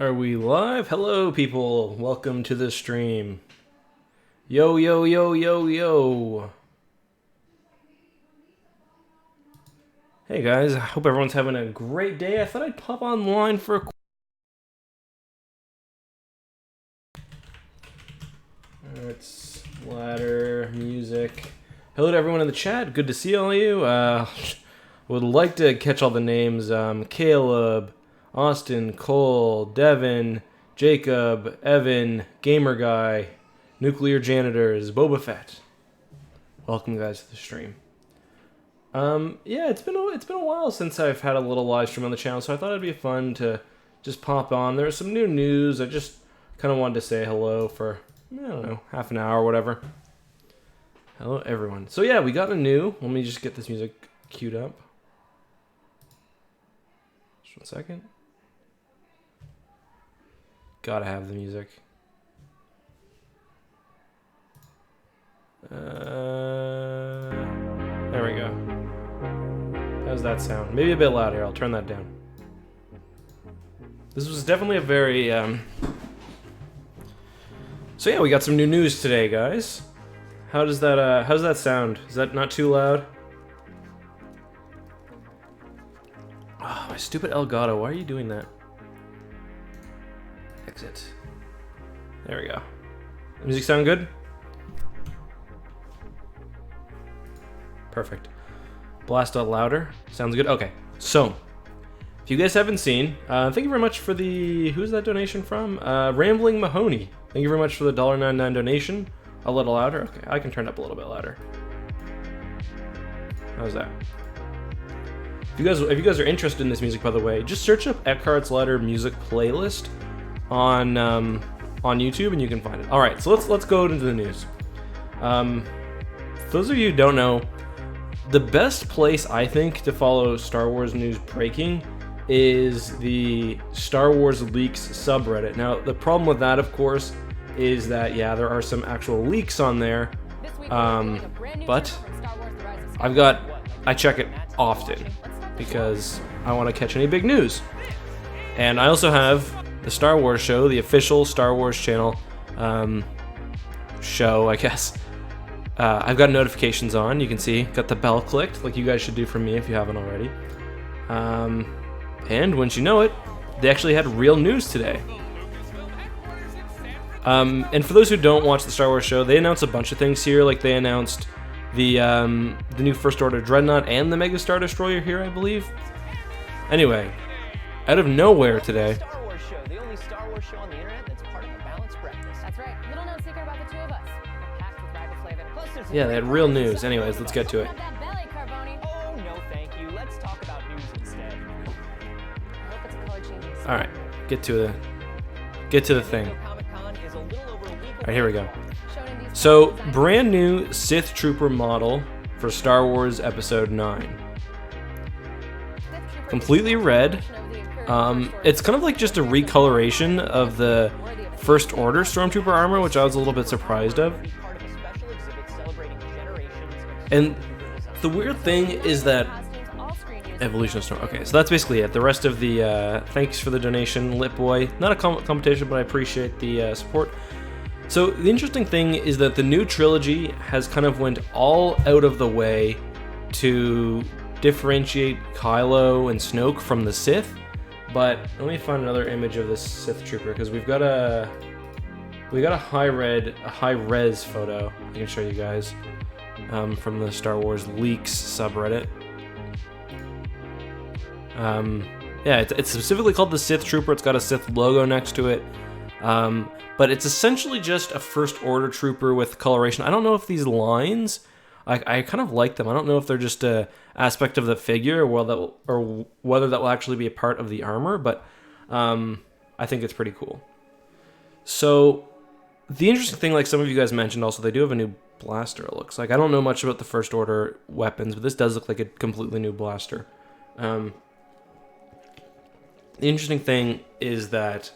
Are we live? Hello, people. Welcome to the stream. Yo, yo, yo, yo, yo. Hey, guys. I hope everyone's having a great day. I thought I'd pop online for a... It's ladder, music. Hello to everyone in the chat. Good to see all of you. Would like to catch all the names. Caleb... Austin, Cole, Devin, Jacob, Evan, Gamer Guy, Nuclear Janitors, Boba Fett. Welcome, guys, to the stream. Yeah, it's been a while since I've had a little live stream on the channel, so I thought it'd be fun to just pop on. There's some new news. I just kind of wanted to say hello for, I don't know, half an hour or whatever. Hello, everyone. So yeah, we got a new. Let me just get this music queued up. Just 1 second. Gotta have the music. There we go. How's that sound? Maybe a bit louder. I'll turn that down. This was definitely a very... So yeah, we got some new news today, guys. How does that sound? Is that not too loud? Oh, my stupid Elgato. Why are you doing that? Exit. There we go. The music sound good? Perfect. Blast out louder. Sounds good. Okay. So, if you guys haven't seen, thank you very much for the... Who's that donation from? Rambling Mahoney. Thank you very much for the $1.99 donation. A little louder? Okay, I can turn it up a little bit louder. How's that? If you guys are interested in this music, by the way, just search up Eckhart's Ladder music playlist on YouTube, and you can find it. All right, so let's go into the news. For those of you who don't know, the best place I think to follow Star Wars news breaking is the Star Wars Leaks subreddit. Now, the problem with that, of course, is that yeah, there are some actual leaks on there, but I check it often because I want to catch any big news, and I also have the Star Wars show, the official Star Wars channel show, I guess. I've got notifications on. You can see, got the bell clicked, like you guys should do for me if you haven't already. And once you know it, they actually had real news today. And for those who don't watch the Star Wars show, they announced a bunch of things here. Like they announced the new First Order Dreadnought and the Mega Star Destroyer here, I believe. Anyway, out of nowhere today. Show on the internet that's part of a balanced breakfast. That's right. Little known secret about the two of us. Packed with riboflavin. Yeah, they had real news. Anyways, let's get to it. Oh, no thank you. Let's talk about news instead. I hope it's a color changing. All right, get to the thing. All right, here we go. So, brand new Sith Trooper model for Star Wars Episode 9. Completely red. It's kind of like just a recoloration of the First Order Stormtrooper armor, which I was a little bit surprised of. And the weird thing is that Evolution of Storm. Okay, so that's basically it. The rest of the thanks for the donation, Litboy. Not a competition, but I appreciate the support. So the interesting thing is that the new trilogy has kind of went all out of the way to differentiate Kylo and Snoke from the Sith. But let me find another image of this Sith Trooper, because we got a high res photo I can show you guys from the Star Wars Leaks subreddit. Yeah, it's specifically called the Sith Trooper. It's got a Sith logo next to it, but it's essentially just a First Order Trooper with coloration. I don't know if these lines, I kind of like them. I don't know if they're just a aspect of the figure or whether that will actually be a part of the armor, but I think it's pretty cool. So the interesting thing, like some of you guys mentioned also, they do have a new blaster, it looks like. I don't know much about the First Order weapons, but this does look like a completely new blaster. The interesting thing is that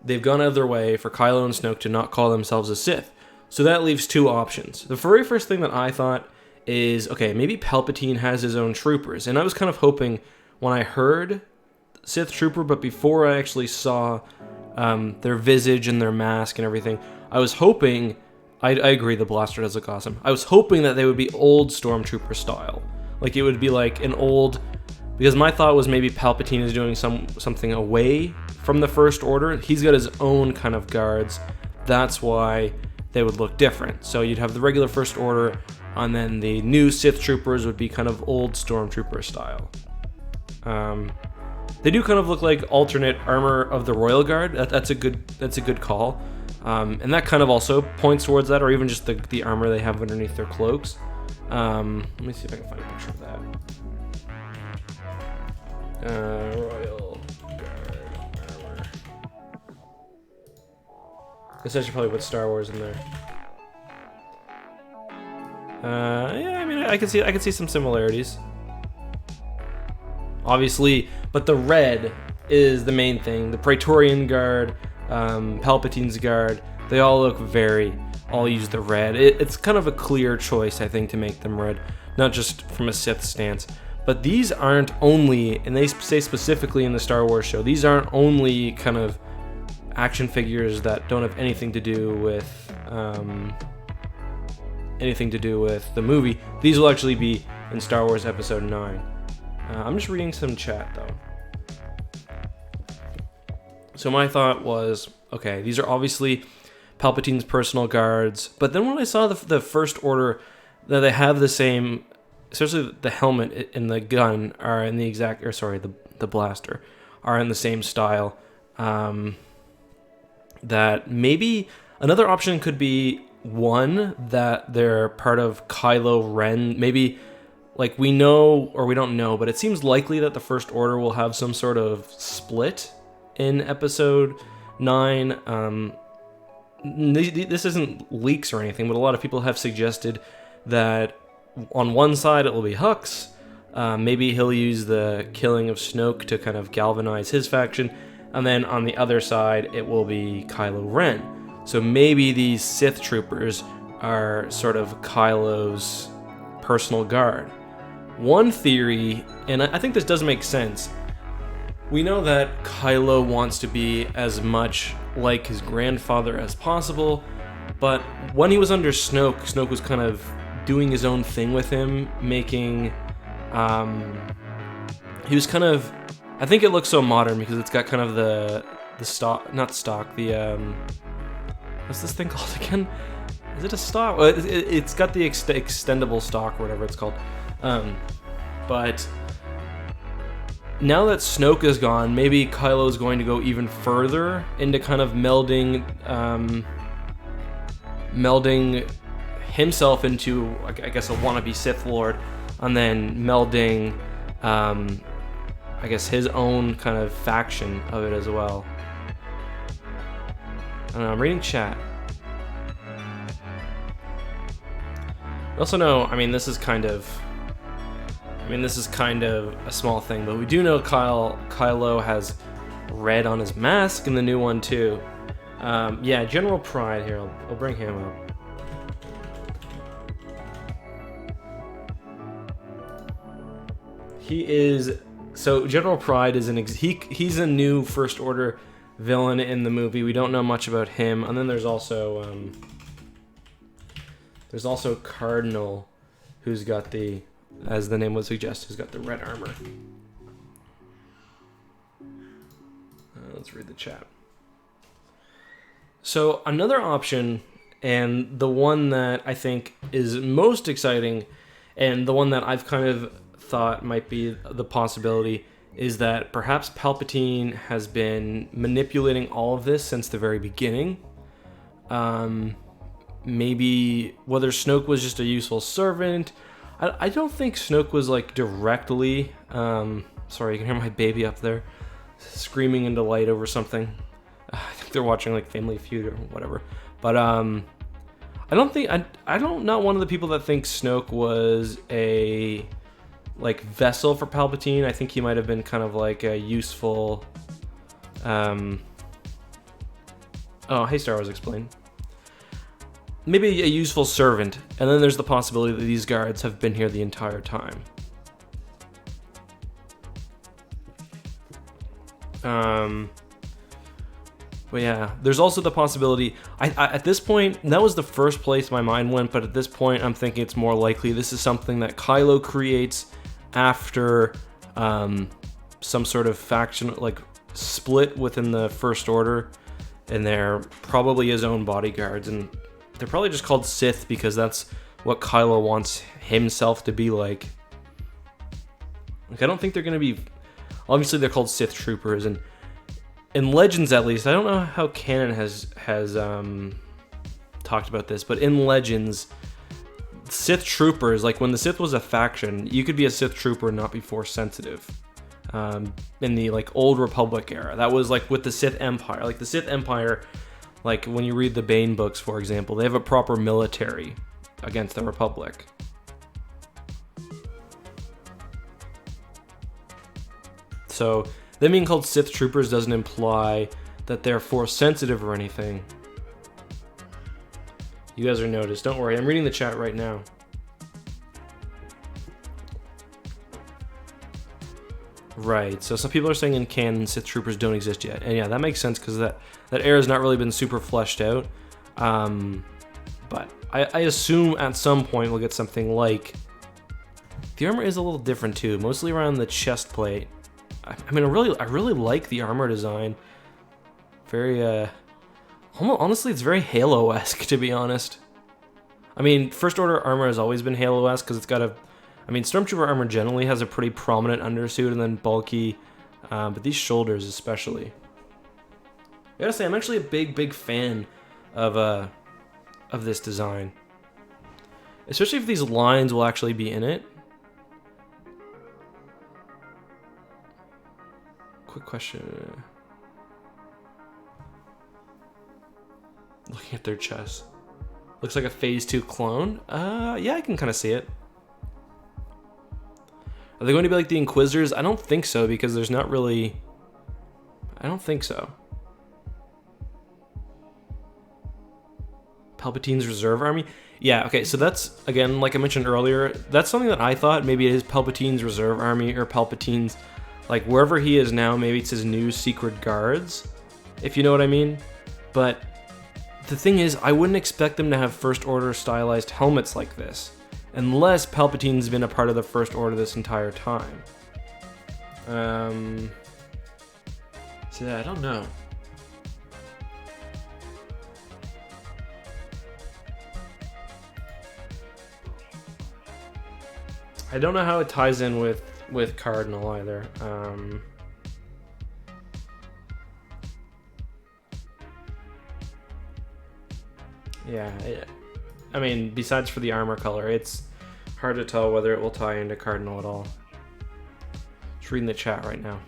they've gone out of their way for Kylo and Snoke to not call themselves a Sith. So that leaves two options. The very first thing that I thought is, okay, maybe Palpatine has his own troopers. And I was kind of hoping when I heard Sith Trooper, but before I actually saw their visage and their mask and everything, I was hoping, I agree, the blaster does look awesome. I was hoping that they would be old Stormtrooper style. Like, it would be like an old, because my thought was maybe Palpatine is doing something away from the First Order. He's got his own kind of guards. That's why they would look different. So you'd have the regular First Order, and then the new Sith Troopers would be kind of old Stormtrooper style. They do kind of look like alternate armor of the Royal Guard. That's a good call. And that kind of also points towards that, or even just the armor they have underneath their cloaks. Let me see if I can find a picture of that. Royal Guard armor. Guess I should probably put Star Wars in there. Yeah, I mean, I can see some similarities. Obviously, but the red is the main thing. The Praetorian Guard, Palpatine's Guard, they all use the red. It's kind of a clear choice, I think, to make them red, not just from a Sith stance. But these aren't only, and they say specifically in the Star Wars show, these aren't only kind of action figures that don't have anything to do with the movie. These will actually be in Star Wars Episode 9. I'm just reading some chat, though. So my thought was, okay, these are obviously Palpatine's personal guards, but then when I saw the First Order, that they have the same, especially the helmet and the gun are in the exact, or sorry, the blaster are in the same style, that maybe another option could be one, that they're part of Kylo Ren, maybe. Like, we know, or we don't know, but it seems likely that the First Order will have some sort of split in Episode 9. This isn't leaks or anything, but a lot of people have suggested that on one side it will be Hux. Maybe he'll use the killing of Snoke to kind of galvanize his faction. And then on the other side, it will be Kylo Ren. So maybe these Sith Troopers are sort of Kylo's personal guard. One theory, and I think this does make sense, we know that Kylo wants to be as much like his grandfather as possible, but when he was under Snoke was kind of doing his own thing with him, making, he was kind of, I think it looks so modern because it's got kind of the stock, not stock, the, what's this thing called again? Is it a stock? Well, it's got the extendable stock or whatever it's called. But now that Snoke is gone, maybe Kylo is going to go even further into kind of melding himself into, I guess, a wannabe Sith Lord, and then melding, I guess, his own kind of faction of it as well. I don't know, I'm reading chat. We also know, I mean, this is kind of a small thing, but we do know Kylo has red on his mask in the new one too. Yeah, General Pride here. I'll bring him up. General Pride is he's a new First Order villain in the movie. We don't know much about him, and then there's also Cardinal, who's got the, as the name would suggest, who's got the red armor. Let's read the chat. So another option, and the one that I think is most exciting, and the one that I've kind of thought might be the possibility, is that perhaps Palpatine has been manipulating all of this since the very beginning. Maybe whether Snoke was just a useful servant. I don't think Snoke was like directly, sorry, you can hear my baby up there screaming in delight over something. I think they're watching like Family Feud or whatever. But I'm not one of the people that think Snoke was a like vessel for Palpatine. I think he might have been kind of like a useful, oh, hey, Star Wars Explained. Maybe a useful servant, and then there's the possibility that these guards have been here the entire time. But yeah, there's also the possibility. I at this point, that was the first place my mind went, but at this point, I'm thinking it's more likely this is something that Kylo creates after some sort of faction, like split within the First Order, and they're probably his own bodyguards, and they're probably just called Sith because that's what Kylo wants himself to be like. Like, I don't think they're gonna be. Obviously, they're called Sith Troopers, and in Legends, at least, I don't know how canon has talked about this, but in Legends, Sith Troopers, like when the Sith was a faction, you could be a Sith Trooper and not be Force sensitive. In the like Old Republic era, that was like with the Sith Empire. Like the Sith Empire, like when you read the Bane books, for example, they have a proper military against the Republic. So them being called Sith Troopers doesn't imply that they're Force sensitive or anything. You guys are noticed. Don't worry, I'm reading the chat right now. Right, so some people are saying in canon Sith Troopers don't exist yet. And yeah, that makes sense because that era has not really been super fleshed out. But I assume at some point we'll get something like... The armor is a little different too, mostly around the chest plate. I mean, I really like the armor design. Very, honestly, it's very Halo-esque, to be honest. I mean, First Order armor has always been Halo-esque because it's got a... I mean, Stormtrooper armor generally has a pretty prominent undersuit and then bulky, but these shoulders especially. I gotta say, I'm actually a big fan of this design. Especially if these lines will actually be in it. Quick question. Looking at their chest. Looks like a Phase 2 clone. Yeah, I can kind of see it. Are they going to be like the Inquisitors? I don't think so, because there's not really... I don't think so. Palpatine's Reserve Army? Yeah, okay, so that's, again, like I mentioned earlier, that's something that I thought. Maybe it is Palpatine's Reserve Army, or Palpatine's... Like, wherever he is now, maybe it's his new Secret Guards, if you know what I mean. But the thing is, I wouldn't expect them to have First Order stylized helmets like this, unless Palpatine's been a part of the First Order this entire time. So yeah, I don't know. I don't know how it ties in with Cardinal either. Yeah, I mean, besides for the armor color, it's hard to tell whether it will tie into Cardinal at all. Just reading the chat right now.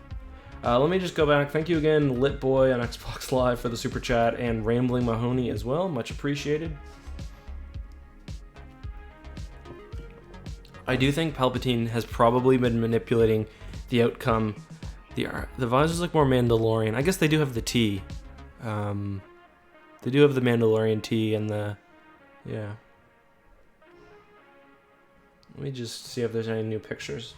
Let me just go back. Thank you again, Litboy on Xbox Live for the super chat, and Rambling Mahoney as well. Much appreciated. I do think Palpatine has probably been manipulating the outcome. The visors look more Mandalorian. I guess they do have the T. They do have the Mandalorian T and the... Yeah. Let me just see if there's any new pictures.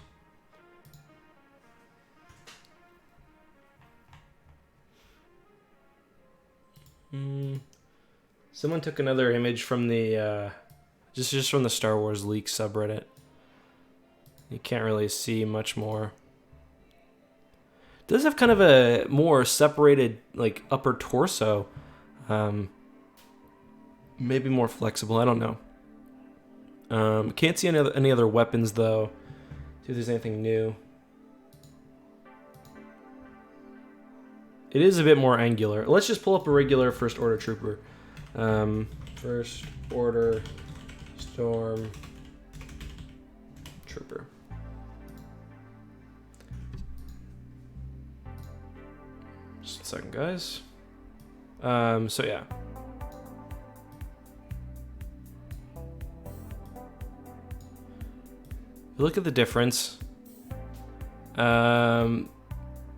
Someone took another image from the... just from the Star Wars Leaks subreddit. You can't really see much more. It does have kind of a more separated, like, upper torso. Maybe more flexible, I don't know. Can't see any other weapons, though. See if there's anything new. It is a bit more angular. Let's just pull up a regular First Order Trooper. First Order Storm Trooper. Just a second, guys. So yeah. Look at the difference. The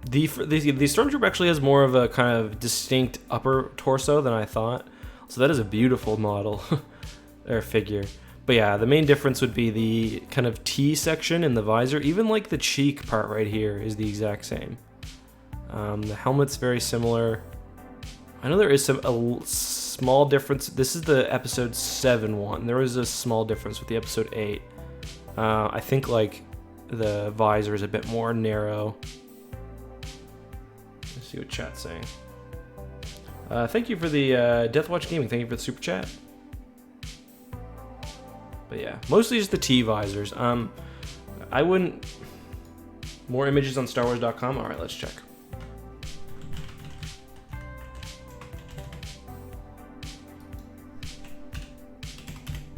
Stormtrooper actually has more of a kind of distinct upper torso than I thought. So that is a beautiful model or figure. But yeah, the main difference would be the kind of T section in the visor. Even like the cheek part right here is the exact same. The helmet's very similar. I know there is a small difference. This is the episode 7 one. There was a small difference with the episode 8. I think like the visor is a bit more narrow. Let's see what chat's saying. Thank you for the Deathwatch Gaming. Thank you for the super chat. But yeah, mostly just the T visors. I wouldn't. More images on StarWars.com. All right, let's check.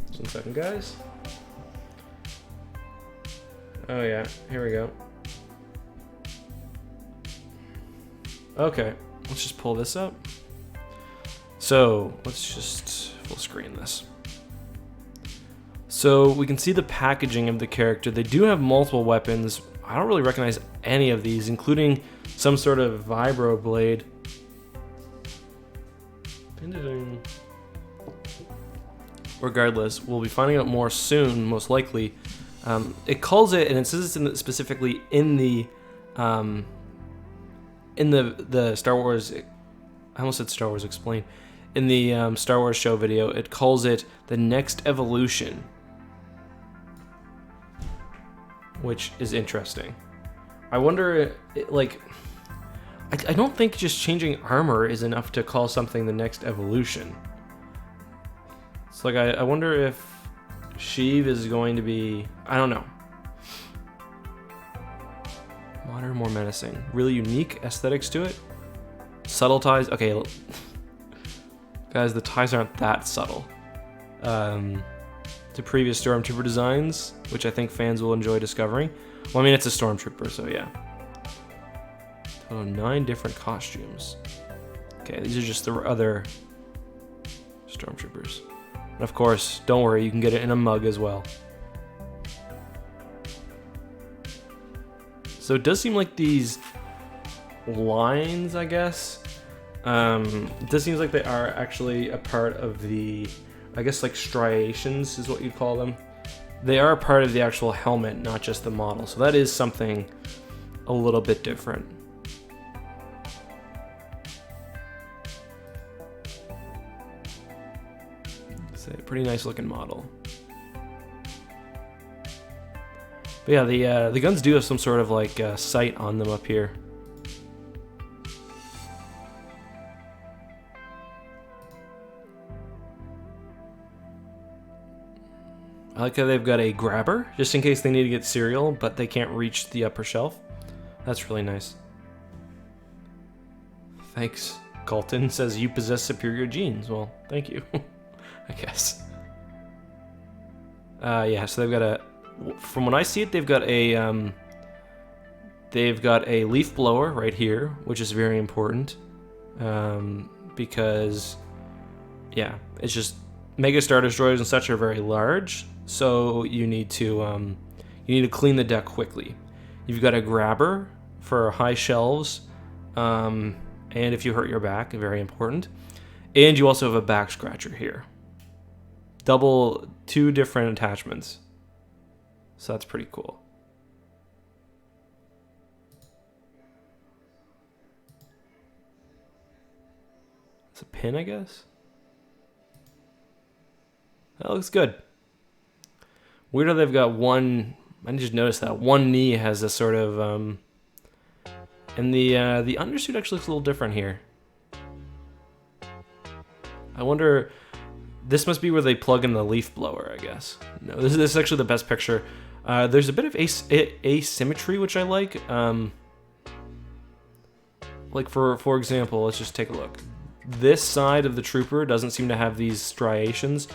Just 1 second, guys. Oh yeah, here we go. Okay, let's just pull this up. So let's just full screen this. So we can see the packaging of the character. They do have multiple weapons. I don't really recognize any of these, including some sort of vibro blade. Regardless, we'll be finding out more soon, most likely. It calls it, and it says it's specifically in the Star Wars. I almost said Star Wars Explained. In the Star Wars show video, it calls it the next evolution, which is interesting. I wonder, I don't think just changing armor is enough to call something the next evolution. It's like, I wonder if Sheev is going to be, I don't know. Modern, more menacing. Really unique aesthetics to it. Subtle ties. Okay, guys, the ties aren't that subtle. To previous Stormtrooper designs, which I think fans will enjoy discovering. Well, I mean, it's a Stormtrooper, so yeah. Oh, 9 different costumes. Okay, these are just the other Stormtroopers. And of course, don't worry, you can get it in a mug as well. So it does seem like these lines, I guess, it does seem like they are actually a part of the, I guess like striations is what you'd call them. They are a part of the actual helmet, not just the model. So that is something a little bit different. It's a pretty nice looking model. But yeah, the guns do have some sort of like sight on them up here. I like how they've got a grabber, just in case they need to get cereal, but they can't reach the upper shelf. That's really nice. Thanks, Colton says you possess superior genes. Well, thank you, I guess. Yeah, so they've got a, from when I see it, they've got a leaf blower right here, which is very important, because, yeah, it's just Mega Star Destroyers and such are very large. So you need to clean the deck quickly. You've got a grabber for high shelves, and if you hurt your back, very important. And you also have a back scratcher here. 2 different attachments. So that's pretty cool. It's a pin, I guess. That looks good. Weird how they've got one. I just noticed that one knee has a sort of, and the undersuit actually looks a little different here. I wonder. This must be where they plug in the leaf blower, I guess. No, this is actually the best picture. There's a bit of asymmetry, which I like. Like for example, let's just take a look. This side of the trooper doesn't seem to have these striations.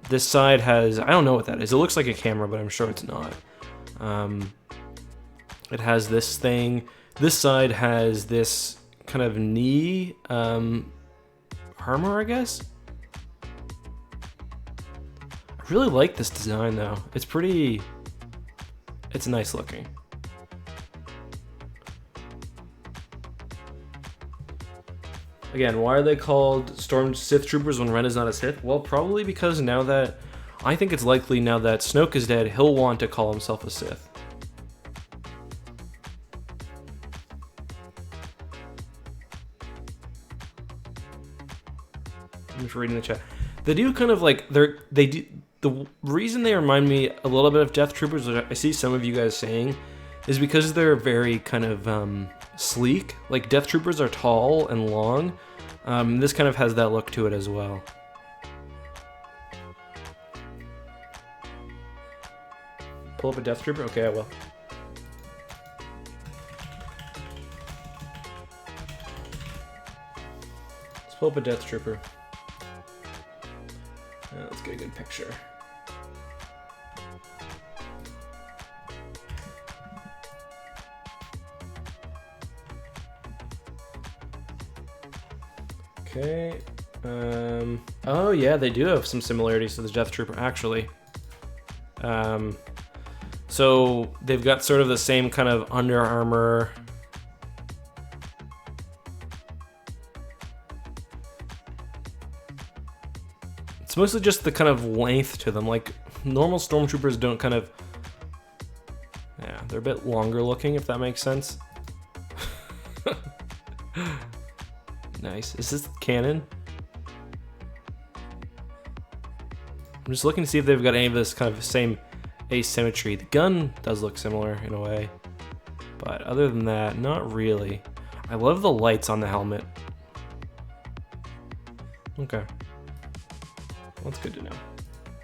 This side has, I don't know what that is. It looks like a camera, but I'm sure it's not. It has this thing. This side has this kind of knee armor, I guess. I really like this design though. It's nice looking. Again, why are they called Sith Troopers when Ren is not a Sith? Well, probably because now that, I think it's likely now that Snoke is dead, he'll want to call himself a Sith. Thanks for reading the chat. They do kind of like they do. The reason they remind me a little bit of Death Troopers, which I see some of you guys saying, is because they're very kind of sleek. Like Death Troopers are tall and long. This kind of has that look to it as well. Pull up a Death Trooper? Okay, I will. Let's pull up a Death Trooper. Let's get a good picture. Okay. Oh yeah, they do have some similarities to the Death Trooper, actually. So they've got sort of the same kind of Under Armour. It's mostly just the kind of length to them. Like normal stormtroopers don't kind of. Yeah, they're a bit longer looking, if that makes sense. Nice. Is this canon? I'm just looking to see if they've got any of this kind of same asymmetry. The gun does look similar in a way, but other than that, not really. I love the lights on the helmet. Okay. That's good to know.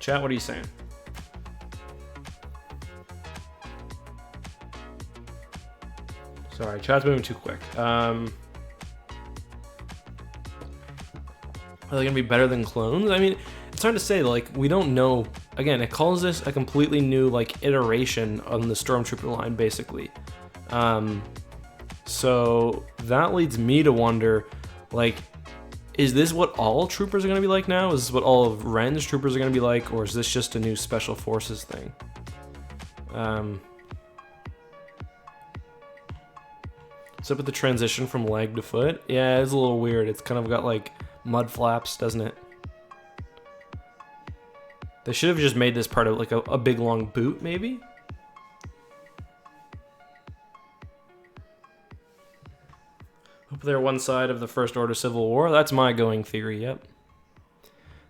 Chat, what are you saying? Sorry, chat's moving too quick. Are they gonna be better than clones? I mean, it's hard to say. Like, we don't know. Again, it calls this a completely new like iteration on the Stormtrooper line, basically. So that leads me to wonder, like, is this what all troopers are gonna be like now? Is this what all of Ren's troopers are gonna be like, or is this just a new Special Forces thing? What's up with the transition from leg to foot? Yeah, it's a little weird. It's kind of got like mud flaps, doesn't it? They should have just made this part of like a big long boot, maybe? Hope they're one side of the First Order Civil War. That's my going theory, yep.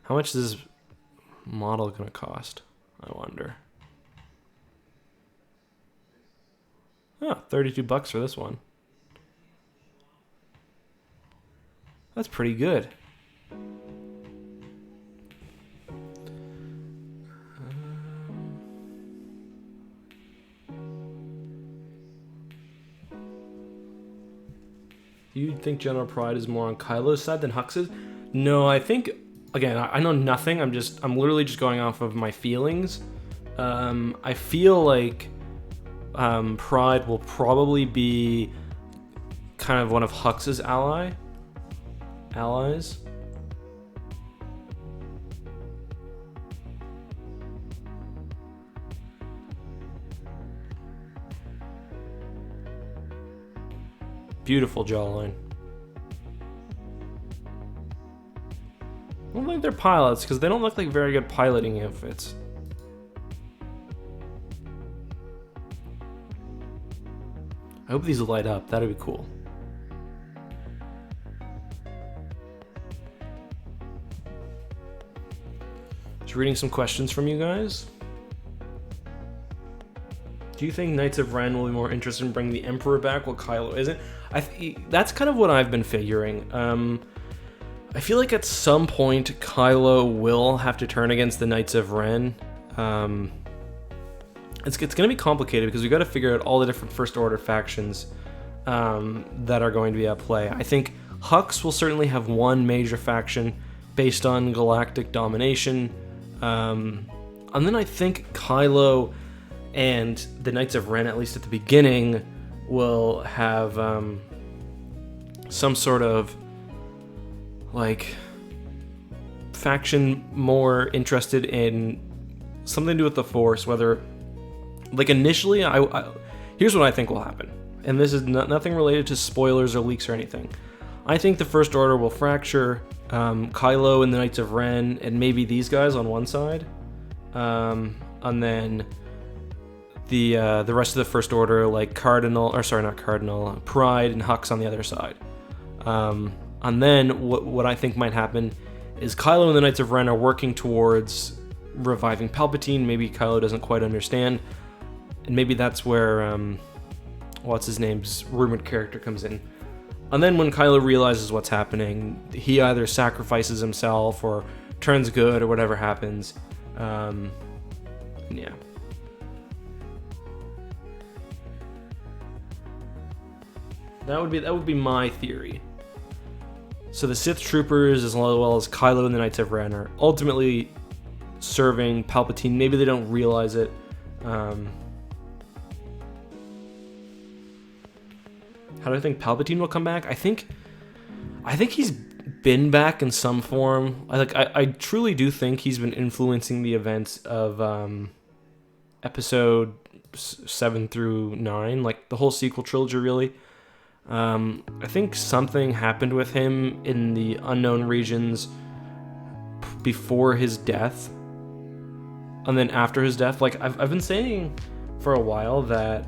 How much is this model gonna cost? I wonder. Oh, $32 for this one. That's pretty good. Do you think General Pride is more on Kylo's side than Hux's? No, I think, again, I know nothing. I'm literally just going off of my feelings. I feel like Pride will probably be kind of one of Hux's allies. Beautiful jawline. I don't think they're pilots because they don't look like very good piloting outfits. I hope these light up. That'd be cool. Just reading some questions from you guys. Do you think Knights of Ren will be more interested in bringing the Emperor back while Kylo isn't? That's kind of what I've been figuring. I feel like at some point Kylo will have to turn against the Knights of Ren. It's going to be complicated because we've got to figure out all the different First Order factions that are going to be at play. I think Hux will certainly have one major faction based on galactic domination. And then I think Kylo and the Knights of Ren, at least at the beginning, will have some sort of like faction more interested in something to do with the Force. Whether, like, initially, here's what I think will happen, and this is nothing related to spoilers or leaks or anything. I think the First Order will fracture Kylo and the Knights of Ren, and maybe these guys on one side, and then the rest of the First Order, like Pride and Hux on the other side. And then what I think might happen is Kylo and the Knights of Ren are working towards reviving Palpatine. Maybe Kylo doesn't quite understand, and maybe that's where what's his name's rumored character comes in. And then when Kylo realizes what's happening, he either sacrifices himself or turns good or whatever happens. Yeah. That would be my theory. So the Sith Troopers, as well as Kylo and the Knights of Ren, are ultimately serving Palpatine. Maybe they don't realize it. How do I think Palpatine will come back? I think he's been back in some form. I truly do think he's been influencing the events of episode 7 through 9, like the whole sequel trilogy, really. I think something happened with him in the unknown regions before his death, and then after his death. Like I've been saying for a while that,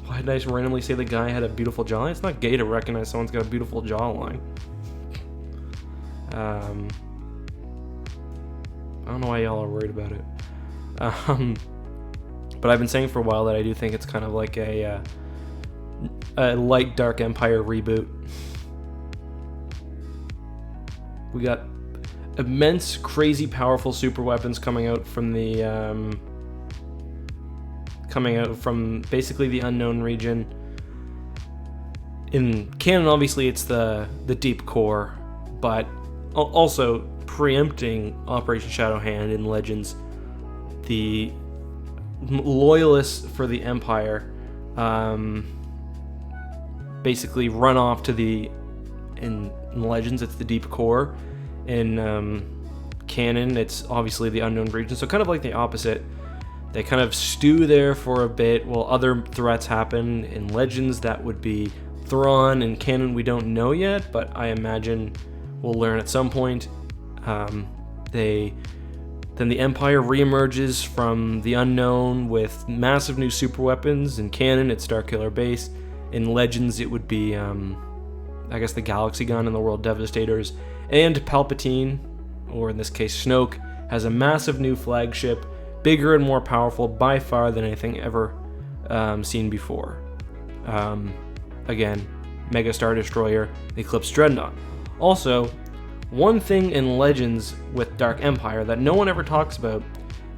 why did I just randomly say the guy had a beautiful jawline? It's not gay to recognize someone's got a beautiful jawline. I don't know why y'all are worried about it. But I've been saying for a while that I do think it's kind of like a light Dark Empire reboot. We got immense, crazy, powerful super weapons coming out from basically the unknown region. In canon, obviously, it's the deep core, but also preempting Operation Shadow Hand in Legends, the loyalists for the Empire basically run off to in Legends, it's the deep core. In canon, it's obviously the unknown region, so kind of like the opposite. They kind of stew there for a bit while other threats happen. In Legends, that would be Thrawn. In canon, we don't know yet, but I imagine we'll learn at some point. Then the Empire reemerges from the unknown with massive new super weapons. In canon, it's Starkiller Base. In Legends, it would be, I guess, the Galaxy Gun and the World Devastators. And Palpatine, or in this case Snoke, has a massive new flagship, bigger and more powerful by far than anything ever seen before. Again, Mega Star Destroyer, the Eclipse Dreadnought. Also, one thing in Legends with Dark Empire that no one ever talks about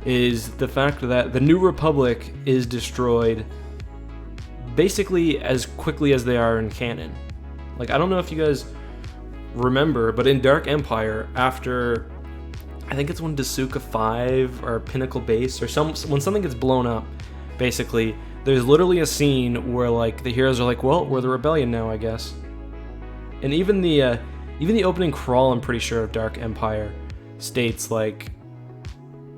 is the fact that the New Republic is destroyed basically as quickly as they are in canon. Like, I don't know if you guys remember, but in Dark Empire, after, I think it's when Dasuka 5 or Pinnacle Base or when something gets blown up, basically, there's literally a scene where like the heroes are like, well, we're the rebellion now, I guess. And even the opening crawl, I'm pretty sure, of Dark Empire states like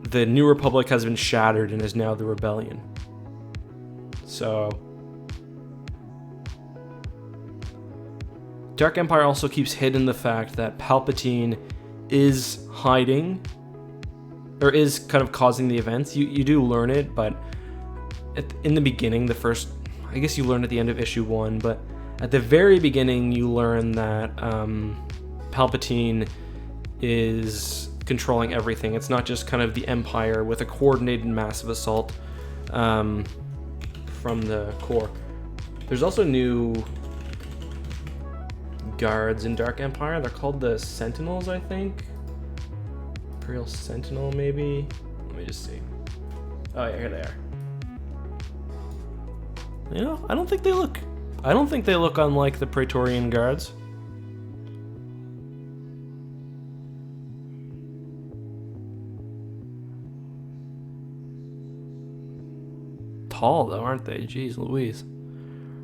the New Republic has been shattered and is now the rebellion. So Dark Empire also keeps hidden the fact that Palpatine is hiding, or is kind of causing the events. You do learn it, but in the beginning, I guess you learn at the end of issue 1, but at the very beginning you learn that Palpatine is controlling everything. It's not just kind of the Empire with a coordinated massive assault from the core. There's also new guards in Dark Empire. They're called the Sentinels, I think. Imperial Sentinel, maybe? Let me just see. Oh yeah, here they are. You know, I don't think they look unlike the Praetorian Guards. Tall though, aren't they? Jeez Louise.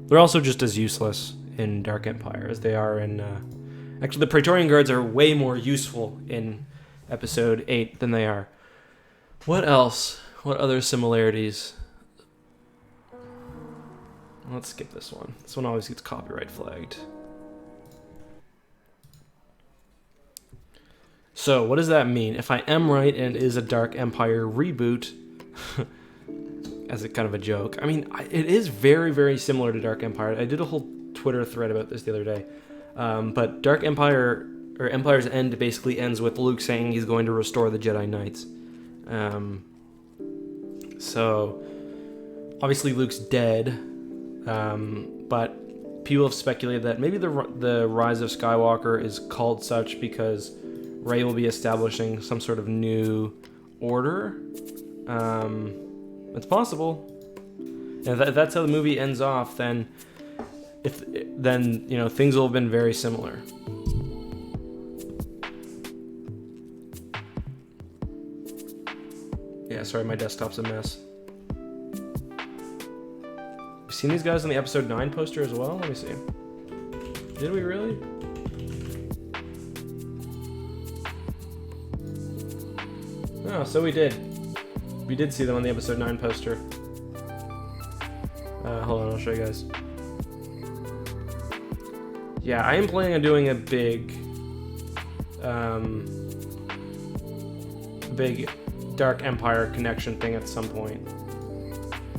They're also just as useless in Dark Empire as they are in actually the Praetorian Guards are way more useful in episode 8 than they are. What else? What other similarities? Let's skip this one. This one always gets copyright flagged. So, what does that mean? If I am right and it is a Dark Empire reboot, as a kind of a joke, I mean, it is very, very similar to Dark Empire. I did a whole Twitter thread about this the other day. But Dark Empire or Empire's End basically ends with Luke saying he's going to restore the Jedi Knights. So obviously Luke's dead, but people have speculated that maybe the Rise of Skywalker is called such because Rey will be establishing some sort of new order. It's possible. And if that's how the movie ends off, then things will have been very similar. Yeah, sorry, my desktop's a mess. You seen these guys on the episode 9 poster as well? Let me see. Did we really? Oh, so we did. We did see them on the episode 9 poster. Hold on, I'll show you guys. Yeah, I am planning on doing a big Dark Empire connection thing at some point.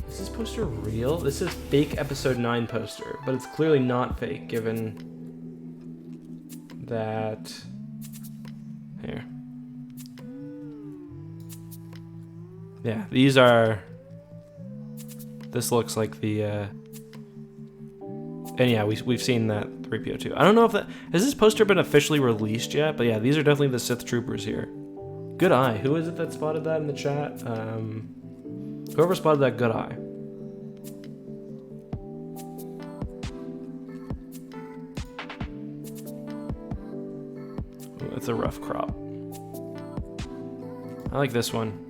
Is this poster real? This is fake episode 9 poster, but it's clearly not fake given that... Here. Yeah, these are... This looks like the... And yeah, we've seen that 3PO2. I don't know if that... Has this poster been officially released yet? But yeah, these are definitely the Sith Troopers here. Good eye. Who is it that spotted that in the chat? Whoever spotted that, good eye. Ooh, it's a rough crop. I like this one.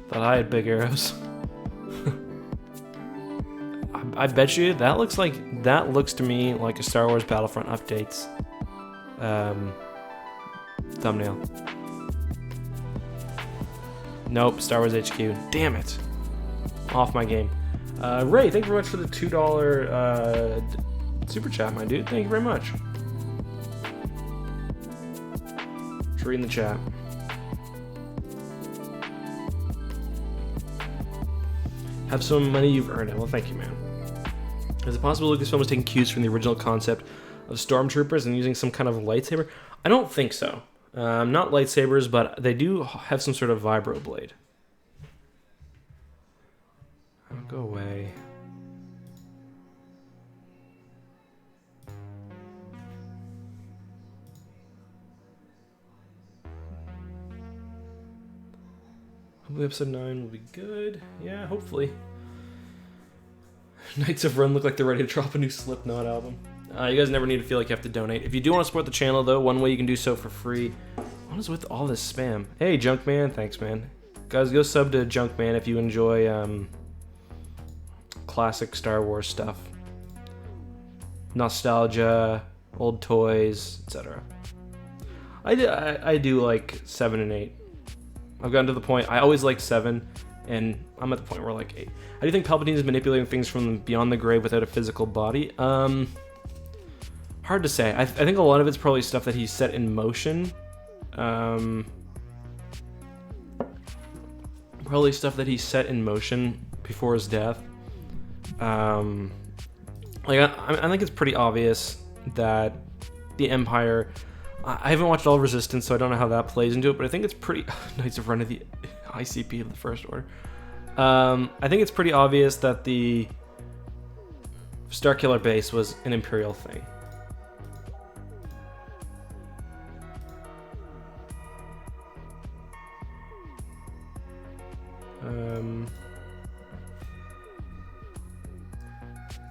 Thought I had big arrows. I bet you that looks to me like a Star Wars Battlefront updates thumbnail. Nope, Star Wars HQ. Damn it. Off my game. Ray, thank you very much for the $2 super chat, my dude. Thank you very much. Just reading the chat. Have some money, you've earned it. Well, thank you, man. Is it possible Lucasfilm was taking cues from the original concept of stormtroopers and using some kind of lightsaber? I don't think so. Not lightsabers, but they do have some sort of vibroblade. Oh, go away. Hopefully episode 9 will be good. Yeah, hopefully. Knights of Ren look like they're ready to drop a new Slipknot album. You guys never need to feel like you have to donate. If you do want to support the channel, though, one way you can do so for free. What is with all this spam? Hey, Junkman. Thanks, man. Guys, go sub to Junkman if you enjoy classic Star Wars stuff. Nostalgia, old toys, etc. I do like 7 and 8. I've gotten to the point, I always liked 7, and I'm at the point where I like 8. How do you think Palpatine is manipulating things from beyond the grave without a physical body? Hard to say. I think a lot of it's probably stuff that he set in motion. Probably stuff that he set in motion before his death. I think it's pretty obvious that the Empire... I haven't watched all Resistance, so I don't know how that plays into it, but I think it's pretty... Knights of Ren of the ICP of the First Order. I think it's pretty obvious that the Starkiller base was an Imperial thing.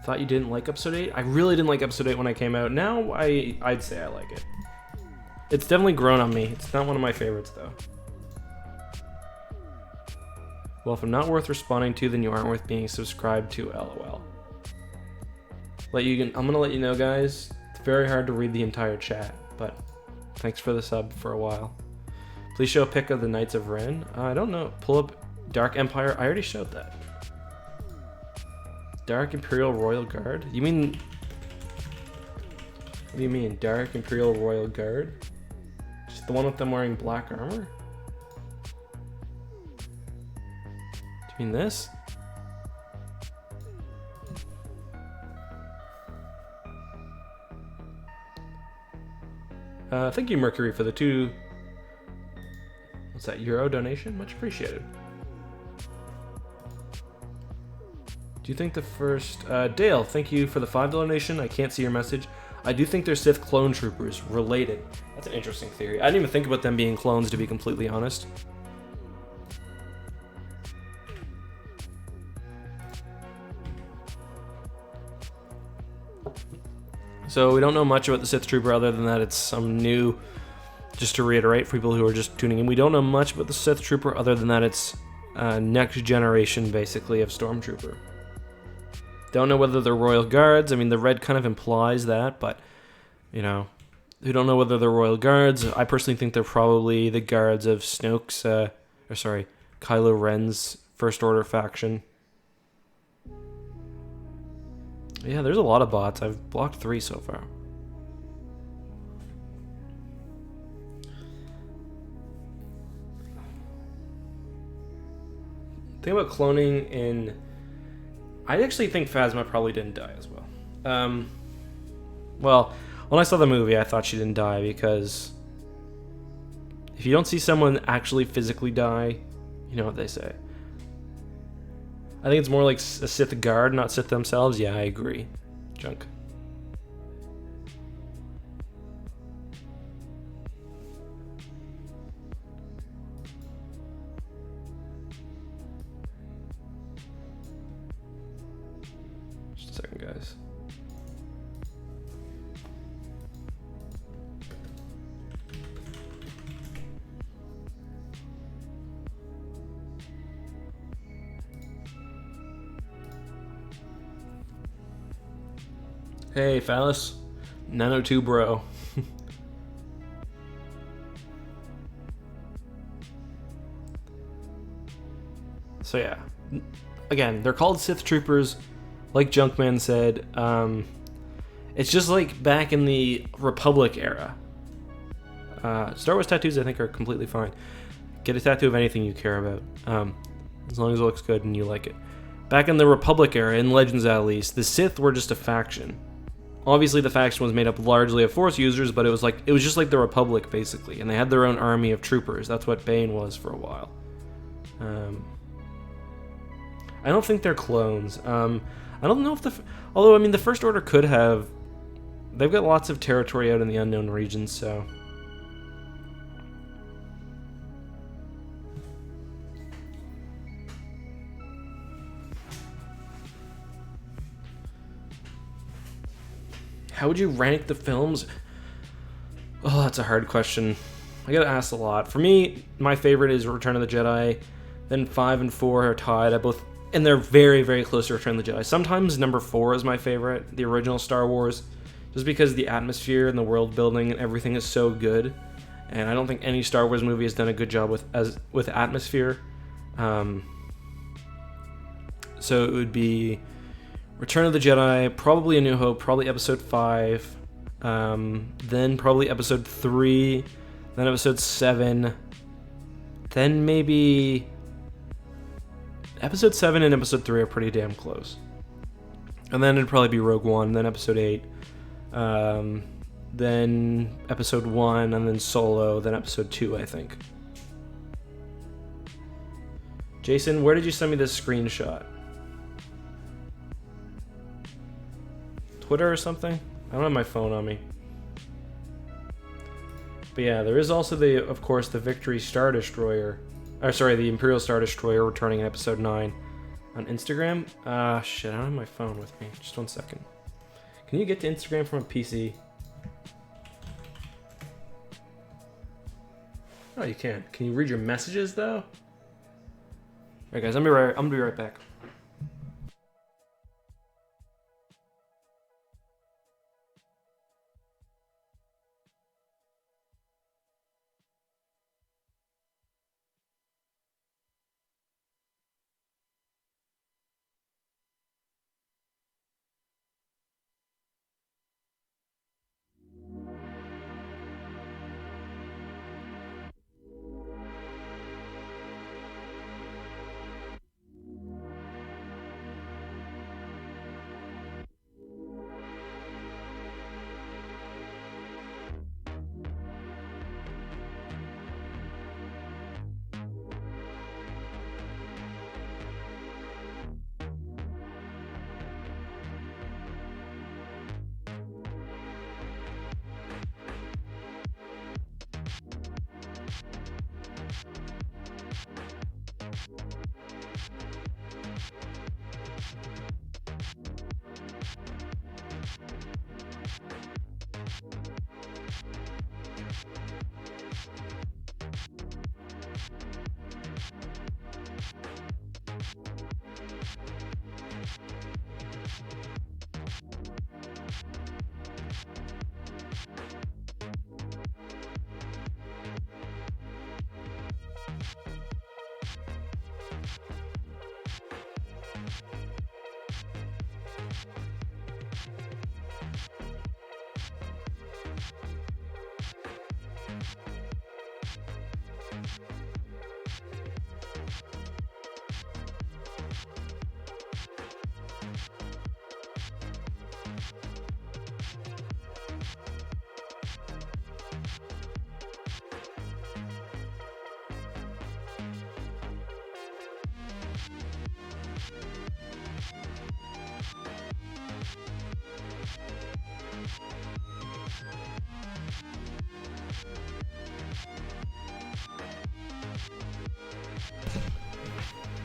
Thought you didn't like episode 8? I really didn't like episode 8 when I came out. Now I'd say I like it. It's definitely grown on me. It's not one of my favorites though. Well, if I'm not worth responding to, then you aren't worth being subscribed to, LOL. I'm gonna let you know, guys. It's very hard to read the entire chat, but thanks for the sub for a while. Please show a pic of the Knights of Ren. I don't know. Pull up Dark Empire. I already showed that. Dark Imperial Royal Guard? You mean... What do you mean? Dark Imperial Royal Guard? Just the one with them wearing black armor? Do you mean this? Thank you, Mercury, for the two. What's that? Euro donation? Much appreciated. Do you think the first Dale? Thank you for the $5 donation. I can't see your message. I do think they're Sith clone troopers related. That's an interesting theory. I didn't even think about them being clones, to be completely honest. So we don't know much about the Sith Trooper other than that it's some new, just to reiterate for people who are just tuning in, we don't know much about the Sith Trooper other than that it's next generation, basically, of Stormtrooper. Don't know whether they're Royal Guards. I mean, the red kind of implies that, but, you know, we don't know whether they're Royal Guards. I personally think they're probably the guards of Kylo Ren's First Order faction. Yeah, there's a lot of bots. I've blocked 3 so far. Thing about cloning in... I actually think Phasma probably didn't die as well. Well, when I saw the movie, I thought she didn't die because if you don't see someone actually physically die, you know what they say. I think it's more like a Sith guard, not Sith themselves. Yeah, I agree. Junk. Just a second, guys. Hey, Phallus. Nano 2 bro. So yeah. Again, they're called Sith Troopers. Like Junkman said, it's just like back in the Republic era. Star Wars tattoos, I think, are completely fine. Get a tattoo of anything you care about. As long as it looks good and you like it. Back in the Republic era, in Legends at least, the Sith were just a faction. Obviously, the faction was made up largely of Force users, but it was just like the Republic, basically, and they had their own army of troopers. That's what Bane was for a while. I don't think they're clones. I don't know if although, I mean, the First Order could have... They've got lots of territory out in the unknown regions, so... How would you rank the films? Oh, that's a hard question. I get asked a lot. For me, my favorite is Return of the Jedi. Then 5 and 4 are tied. And they're very, very close to Return of the Jedi. Sometimes number 4 is my favorite, the original Star Wars, just because the atmosphere and the world building and everything is so good. And I don't think any Star Wars movie has done a good job with atmosphere. So it would be Return of the Jedi, probably A New Hope, probably Episode 5, then probably Episode 3, then Episode 7, then maybe... Episode 7 and Episode 3 are pretty damn close. And then it'd probably be Rogue One, then Episode 8, then Episode 1, and then Solo, then Episode 2, I think. Jason, where did you send me this screenshot? Twitter or something? I don't have my phone on me. But yeah, there is also of course, the Victory Star Destroyer. Or sorry, the Imperial Star Destroyer returning in Episode 9 on Instagram. Shit, I don't have my phone with me. Just 1 second. Can you get to Instagram from a PC? Oh, you can. Can you read your messages though? Alright guys, I'm gonna be right back.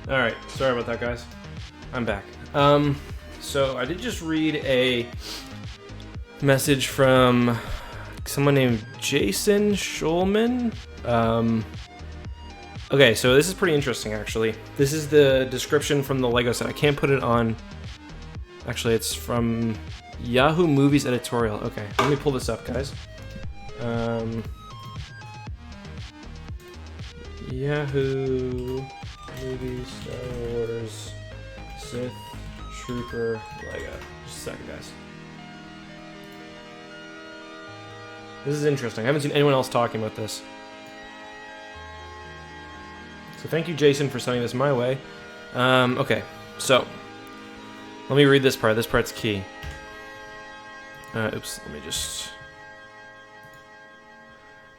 All right, sorry about that, guys. I'm back. So I did just read a message from someone named Jason Schulman. Okay, so this is pretty interesting, actually. This is the description from the Lego set. I can't put it on. Actually, it's from Yahoo Movies editorial. Okay, let me pull this up, guys. Yahoo Movies, Star Wars, Sith Trooper, Lego. Just a second, guys. This is interesting. I haven't seen anyone else talking about this. So thank you, Jason, for sending this my way. Okay, so let me read this part. This part's key. Oops, let me just...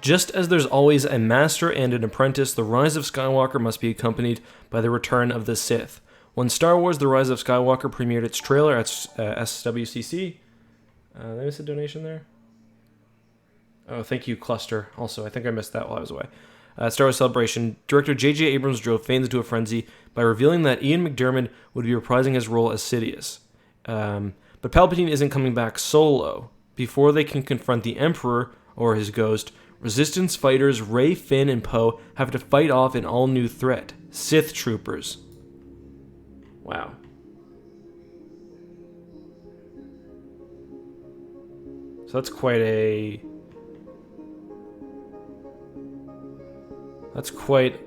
Just as there's always a master and an apprentice, the rise of Skywalker must be accompanied by the return of the Sith. When Star Wars The Rise of Skywalker premiered its trailer at SWCC... did I miss a donation there? Oh, thank you, Cluster. Also, I think I missed that while I was away. Star Wars Celebration, director J.J. Abrams drove fans into a frenzy by revealing that Ian McDiarmid would be reprising his role as Sidious. But Palpatine isn't coming back solo. Before they can confront the Emperor, or his ghost, Resistance fighters Rey, Finn, and Poe have to fight off an all-new threat, Sith Troopers. Wow. So that's quite a... That's quite,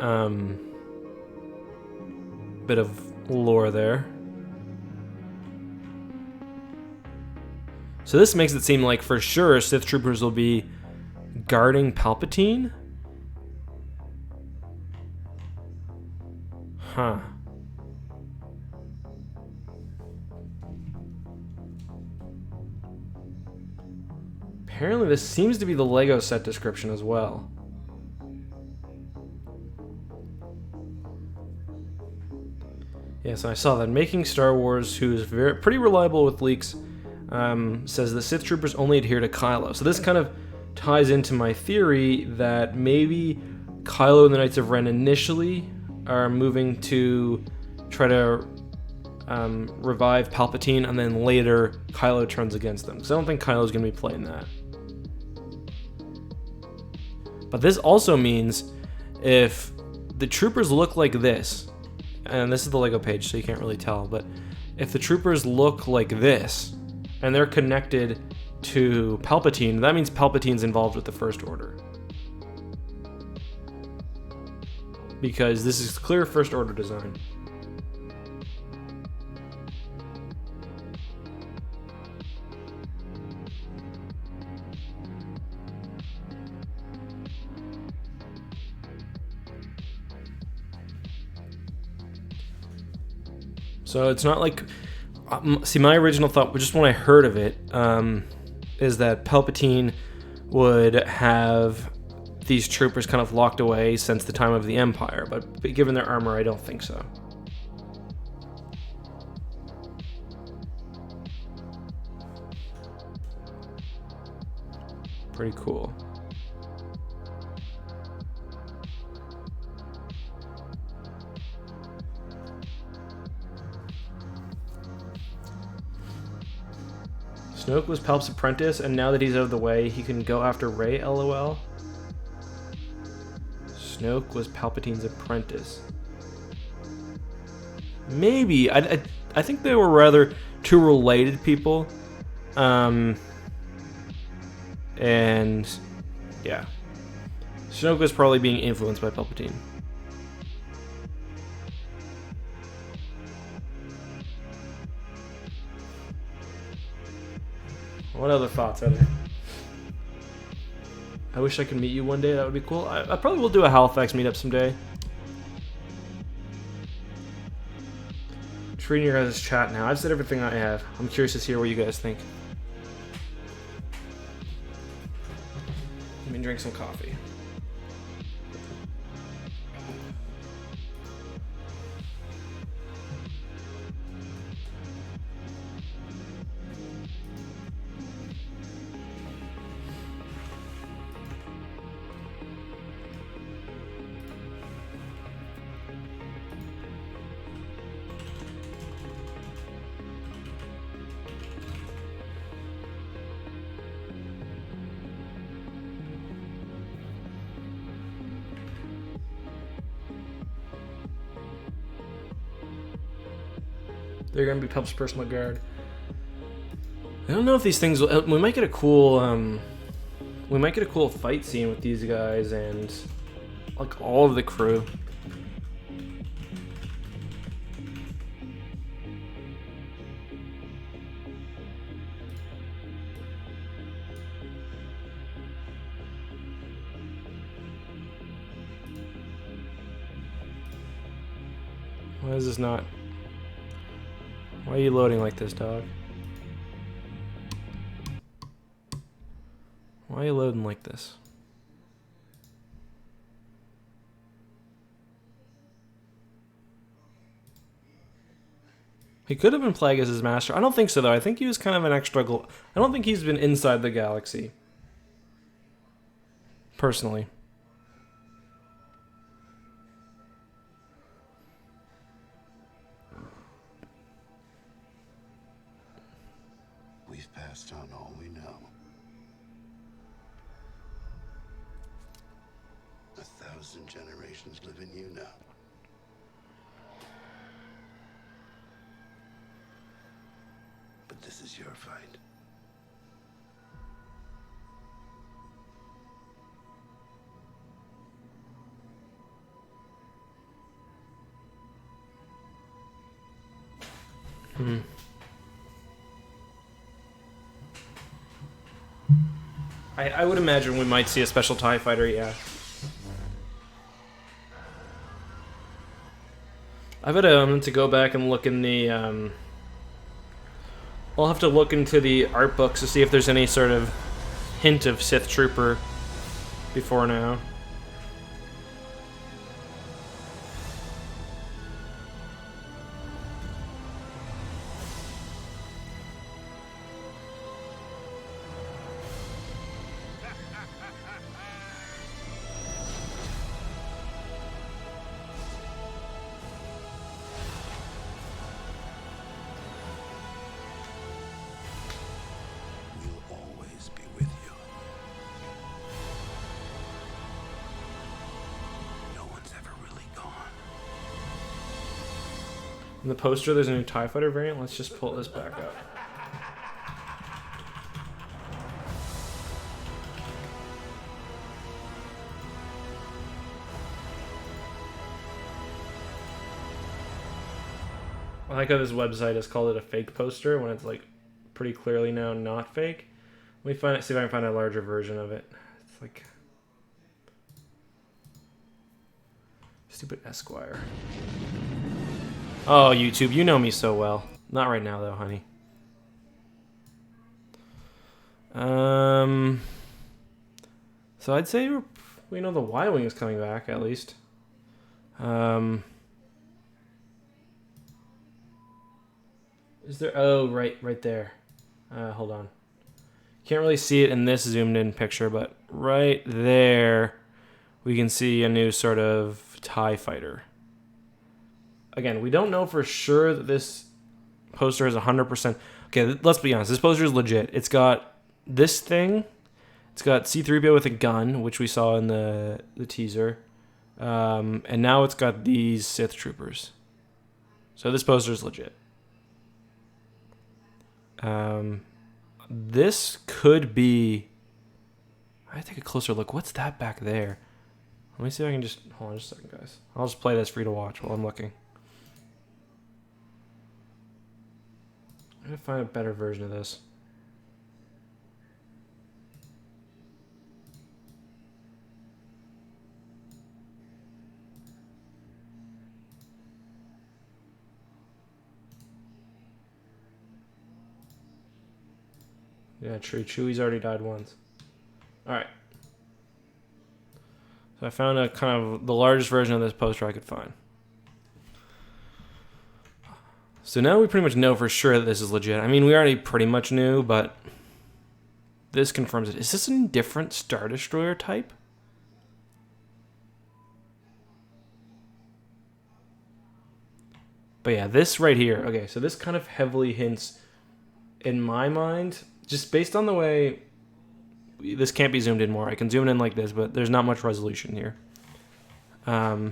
bit of lore there. So this makes it seem like for sure Sith Troopers will be guarding Palpatine? Huh. Apparently this seems to be the Lego set description as well. Yes, I saw that. Making Star Wars, who is pretty reliable with leaks, says the Sith Troopers only adhere to Kylo. So this kind of ties into my theory that maybe Kylo and the Knights of Ren initially are moving to try to revive Palpatine, and then later Kylo turns against them. Because I don't think Kylo's going to be playing that. But this also means if the troopers look like this, and this is the Lego page, so you can't really tell, but if the troopers look like this, and they're connected to Palpatine, that means Palpatine's involved with the First Order. Because this is clear First Order design. So it's not like... see, my original thought, just when I heard of it, is that Palpatine would have these troopers kind of locked away since the time of the Empire. But given their armor, I don't think so. Pretty cool. Snoke was Palp's apprentice, and now that he's out of the way, he can go after Rey, lol. Snoke was Palpatine's apprentice. Maybe. I think they were rather two related people. And yeah. Snoke was probably being influenced by Palpatine. What other thoughts are there? I wish I could meet you one day. That would be cool. I probably will do a Halifax meetup someday. Just reading your guys' chat now. I've said everything I have. I'm curious to hear what you guys think. Let me drink some coffee. They're gonna be Palp's personal guard. I don't know if these things will. We might get a cool. We might get a cool fight scene with these guys and like all of the crew. Why is this not? Why are you loading like this, dog? Why are you loading like this? He could have been Plagueis' master. I don't think so, though. I think he was kind of an extra... I don't think he's been inside the galaxy. Personally. We've passed on all we know. 1,000 generations live in you now. But this is your fight. I would imagine we might see a special TIE fighter, yeah. I bet to go back and look in the... I'll have to look into the art books to see if there's any sort of hint of Sith Trooper before now. We'll always be with you. No one's ever really gone. In the poster, there's a new TIE fighter variant. Let's just pull this back up. I like how this website has called it a fake poster when it's like pretty clearly now not fake. Let me see if I can find a larger version of it. It's like stupid Esquire. Oh, YouTube, you know me so well. Not right now though, honey. So I'd say we know the Y-wing is coming back at least. Is there? Oh, right there. Hold on. Can't really see it in this zoomed in picture, but right there, we can see a new sort of TIE fighter. Again, we don't know for sure that this poster is 100%. Okay, let's be honest. This poster is legit. It's got this thing. It's got C-3PO with a gun, which we saw in the teaser. And now it's got these Sith Troopers. So this poster is legit. This could be... I take a closer look. What's that back there? Let me see if I can just... Hold on just a second, guys. I'll just play this for you to watch while I'm looking. I'm going to find a better version of this. Yeah, true. Chewie's already died once. Alright. So I found a kind of the largest version of this poster I could find. So now we pretty much know for sure that this is legit. I mean, we already pretty much knew, but this confirms it. Is this a different Star Destroyer type? But yeah, this right here. Okay, so this kind of heavily hints, in my mind, just based on the way... This can't be zoomed in more. I can zoom in like this, but there's not much resolution here. So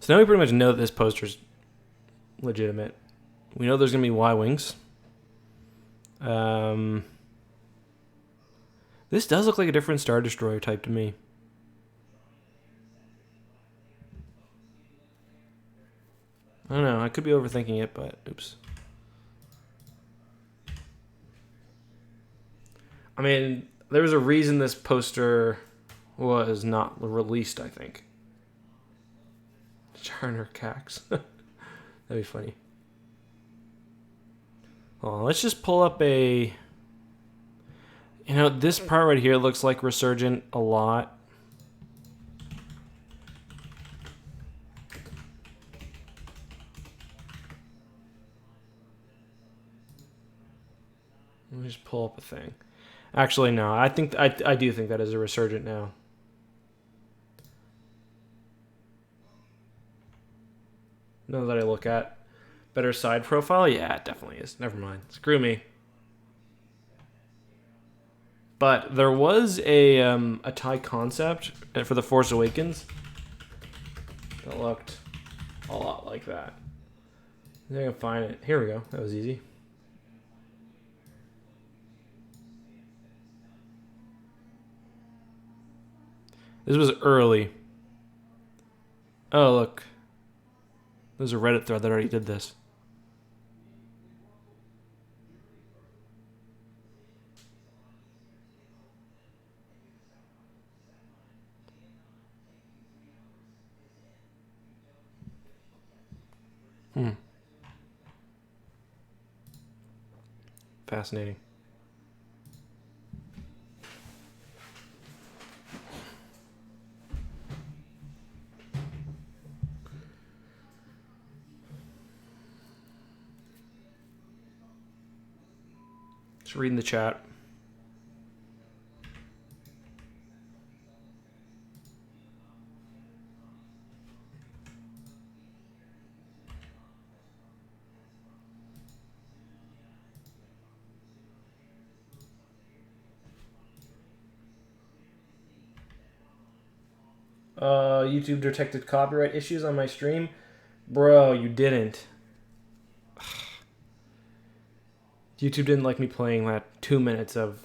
now we pretty much know that this poster's legitimate. We know there's going to be Y-Wings. This does look like a different Star Destroyer type to me. I don't know. I could be overthinking it, but oops. I mean, there was a reason this poster was not released, I think. Charner Cax. That'd be funny. Hold on, let's just pull up a... You know, this part right here looks like Resurgent a lot. Let me just pull up a thing. Actually, no. I think I do think that is a Resurgent now. Now that I look at better side profile, yeah, it definitely is. Never mind. Screw me. But there was a TIE concept for The Force Awakens that looked a lot like that. I think I can find it. Here we go. That was easy. This was early. Oh, look. There's a Reddit thread that already did this. Fascinating. Just reading the chat. YouTube detected copyright issues on my stream. Bro, you didn't. YouTube didn't like me playing that 2 minutes of,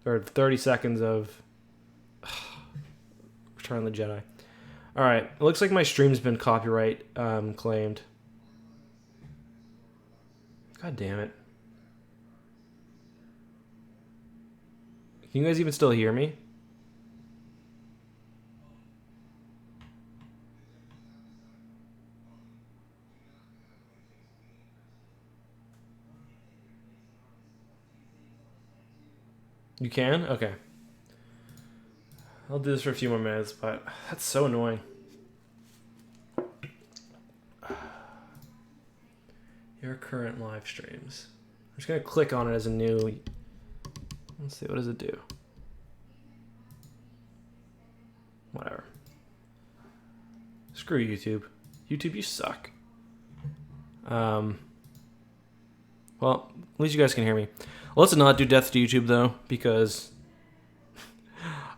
or 30 seconds of Return of the Jedi. Alright, it looks like my stream's been copyright claimed. God damn it. Can you guys even still hear me? You can? Okay. I'll do this for a few more minutes, but that's so annoying. Your current live streams. I'm just going to click on it as a new... Let's see, what does it do? Whatever. Screw YouTube. YouTube, you suck. Well, at least you guys can hear me. Let's not do death to YouTube though, because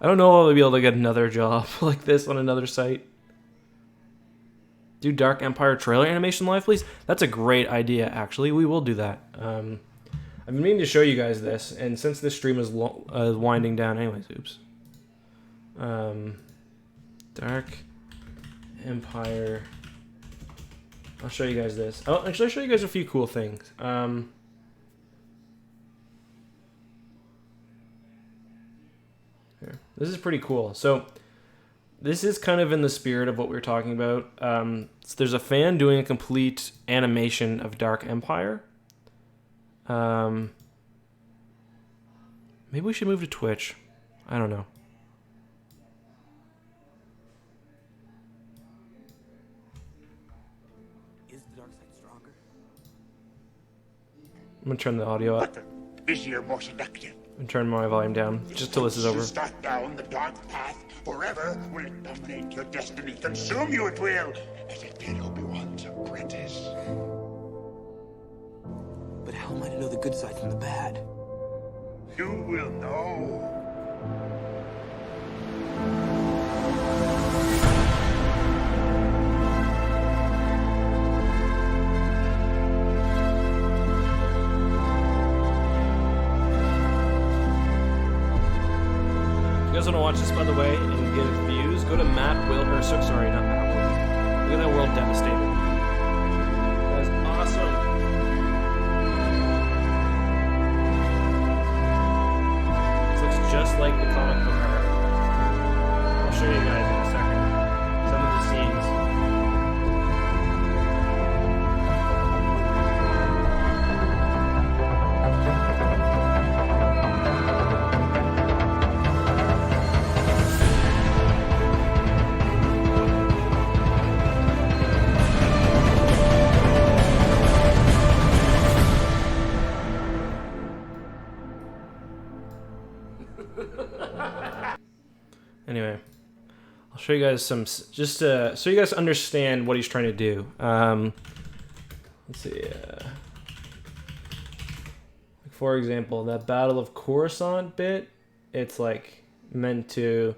I don't know if I'll be able to get another job like this on another site. Do Dark Empire trailer animation live, please. That's a great idea, actually. We will do that. I've been meaning to show you guys this, and since this stream is winding down, anyways, oops. Dark Empire. I'll show you guys this. Oh, actually, I'll show you guys a few cool things. Here. This is pretty cool. So, this is kind of in the spirit of what we were talking about. So there's a fan doing a complete animation of Dark Empire. Maybe we should move to Twitch. I don't know. Is the dark side stronger? I'm gonna turn the audio up Easier, more seductive. and turn my volume down just till this is over. Start down the dark path forever. Will it dominate your destiny? Consume you it will, as it did Obi-Wan's apprentice. But how am I to know the good side from the bad? You will know. If you guys want to watch this, by the way, and get views, go to Matt Will, or sorry, not Matt Will. Look at that World Devastator. That is awesome. This looks just like the comic book art. I'll show you guys in a second some of the scenes. Anyway, I'll show you guys some, just so you guys understand what he's trying to do. Let's see. Like for example, that Battle of Coruscant bit, it's like meant to,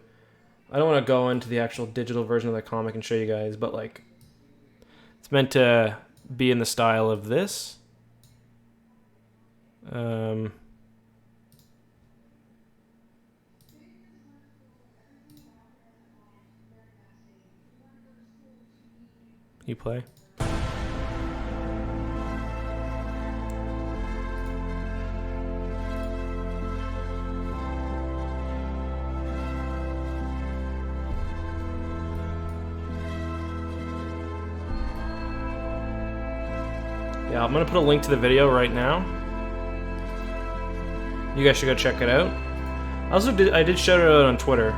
I don't want to go into the actual digital version of the comic and show you guys, but like, it's meant to be in the style of this. You play? Yeah, I'm gonna put a link to the video right now. You guys should go check it out. I did shout it out on Twitter.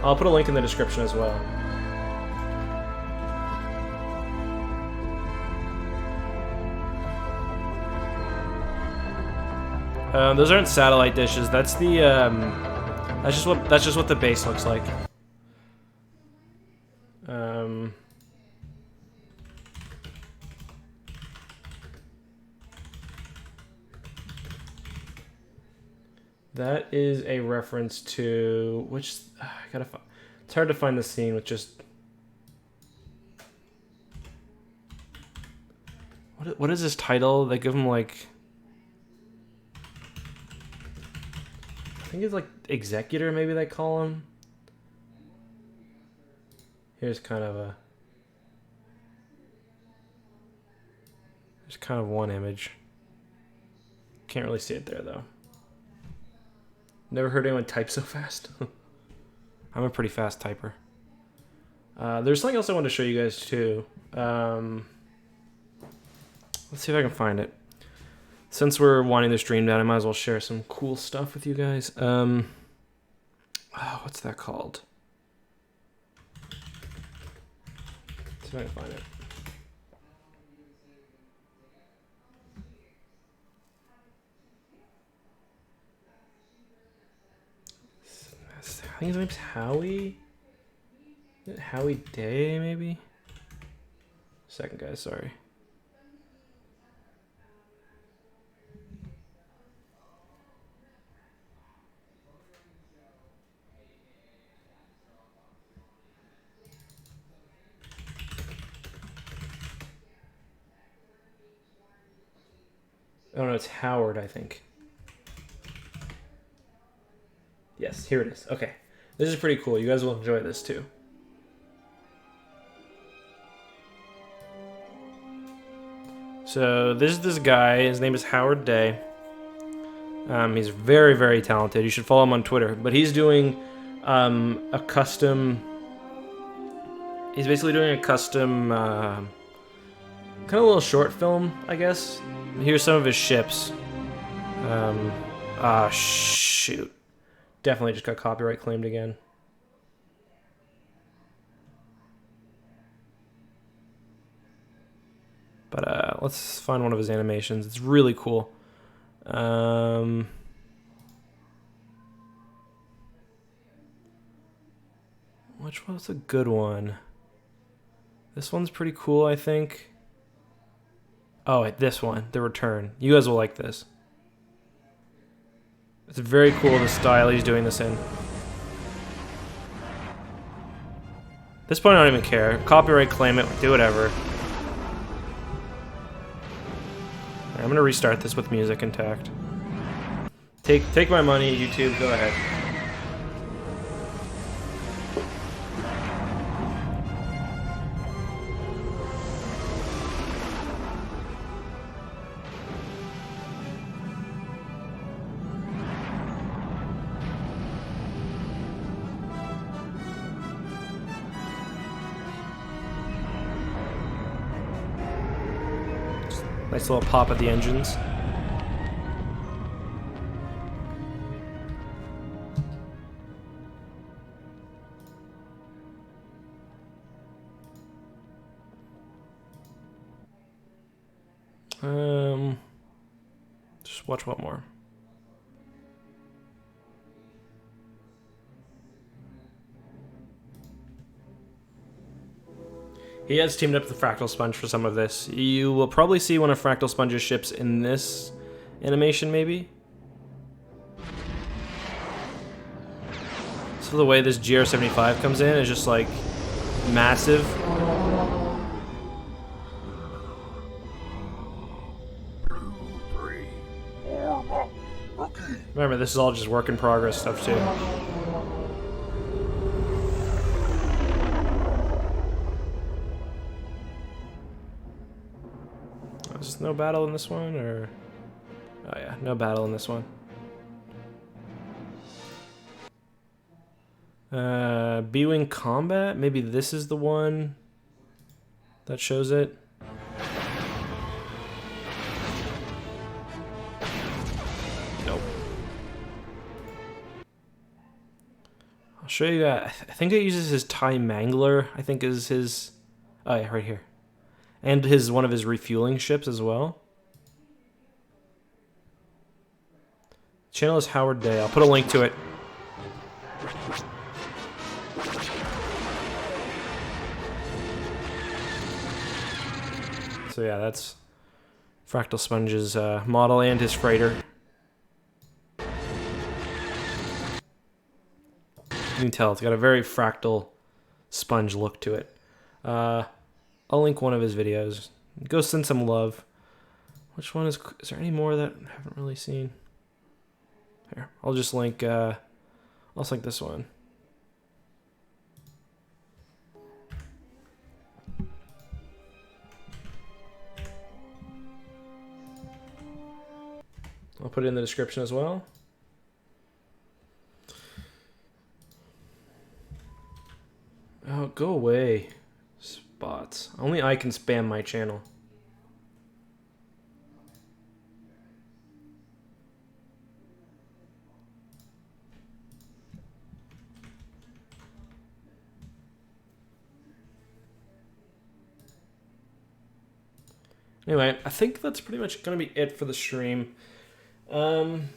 I'll put a link in the description as well. Those aren't satellite dishes. That's the that's just what the base looks like. That is a reference to which I gotta find. It's hard to find the scene with just. What is this title? They give him like. I think it's like executor, maybe they call him. Here's kind of a. There's kind of one image. Can't really see it there though. Never heard anyone type so fast. I'm a pretty fast typer. There's something else I want to show you guys too. Let's see if I can find it. Since we're winding the stream down, I might as well share some cool stuff with you guys. Oh, what's that called? Let's see if I can find it. I think his name's Howie. Howie Day, maybe? Second, guys, sorry. Oh no, it's Howard, I think. Yes, here it is. Okay. This is pretty cool. You guys will enjoy this too. So this is this guy. His name is Howard Day. He's very, very talented. You should follow him on Twitter. But he's doing a custom... He's basically doing a custom... kind of a little short film, I guess. Here's some of his ships. Shoot. Definitely just got copyright claimed again. But let's find one of his animations. It's really cool. Which one's a good one? This one's pretty cool, I think. Oh, wait, this one, The Return. You guys will like this. It's very cool, the style he's doing this in. At this point, I don't even care. Copyright claim it, do whatever. I'm gonna restart this with music intact. Take my money, YouTube, go ahead. Nice little pop of the engines. Just watch one more. He has teamed up with the Fractal Sponge for some of this. You will probably see one of Fractal Sponge's ships in this animation, maybe. So the way this GR75 comes in is just like massive. Remember, this is all just work in progress stuff too. There's no battle in this one, or... Oh yeah, no battle in this one. B-Wing Combat? Maybe this is the one that shows it. Nope. I'll show you that. I think it uses his TIE Mangler, I think is his... Oh yeah, right here. And one of his refueling ships as well. Channel is Howard Day. I'll put a link to it. So yeah, that's Fractal Sponge's model and his freighter. You can tell it's got a very Fractal Sponge look to it. I'll link one of his videos. Go send some love. Which one is there any more that I haven't really seen? Here, I'll just link, I'll just link this one. I'll put it in the description as well. Oh, go away. Spots. Only I can spam my channel. Anyway, I think that's pretty much going to be it for the stream. Anyone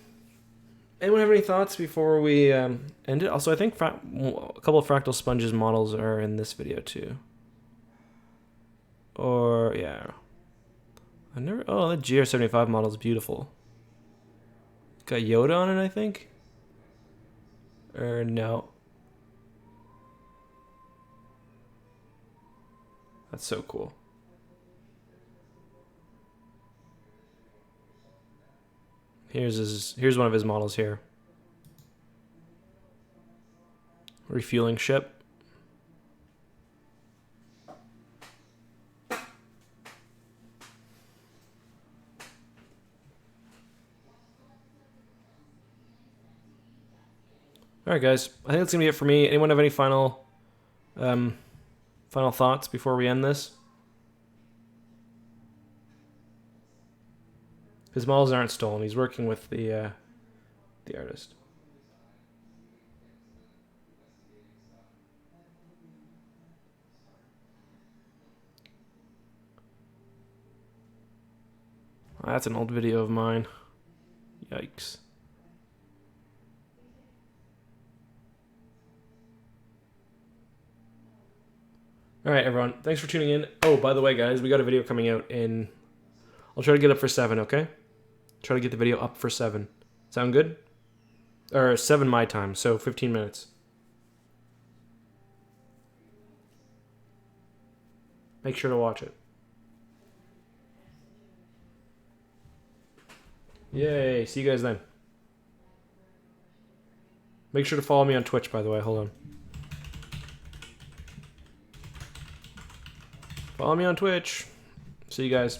have any thoughts before we end it? Also, I think a couple of Fractal Sponge's models are in this video too. Or, yeah. Oh, that GR75 model is beautiful. Got Yoda on it, I think? Or no. That's so cool. Here's one of his models here. Refueling ship. All right, guys. I think that's gonna be it for me. Anyone have any final thoughts before we end this? His models aren't stolen. He's working with the artist. Oh, that's an old video of mine. Yikes. All right, everyone. Thanks for tuning in. Oh, by the way, guys, we got a video coming out in... I'll try to get up for 7, okay? Try to get the video up for 7. Sound good? Or 7 my time, so 15 minutes. Make sure to watch it. Yay, see you guys then. Make sure to follow me on Twitch, by the way. Hold on. Follow me on Twitch. See you guys.